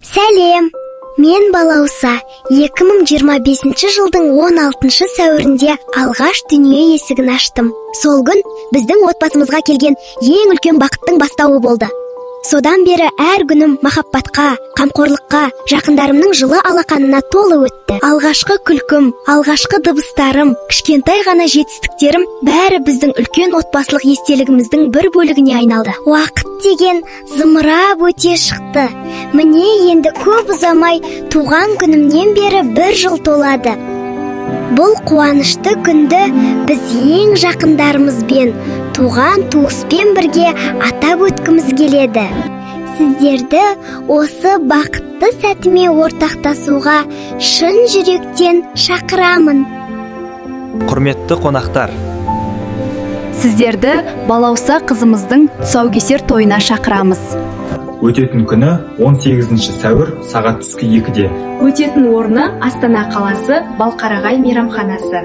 Сәлем! Мен Балауса 2025 жылдың 16 сәуірінде алғаш дүние есігін аштым. Сол күн біздің отбасымызға келген ең үлкен бақыттың бастауы болды. Содан бері әр күнім махаббатқа, қамқорлыққа, жақындарымның жылы алақанына толы өтті. Алғашқы күлкім, алғашқы дыбыстарым, кішкентай ғана жетістіктерім бәрі біздің үлкен отбасылық естелігіміздің бір бөлігіне айналды. Уақыт деген зымырап өте шықты. Міне енді көп ұзамай туған күнімнен бері 1 жыл толады. Бұл қуанышты күнді біз ең жақындарымызбен, туған туыспен бірге атап өткіміз келеді. Сіздерді осы бақытты сәтіме ортақтасуға шын жүректен шақырамын. Құрметті қонақтар, сіздерді Балауса қызымыздың тұсаукесер тойына шақырамыз. Өтетін күні 18 сәуір сағат түскі 2-де. Өтетін орны Астана қаласы Балқарағай мейрамханасы.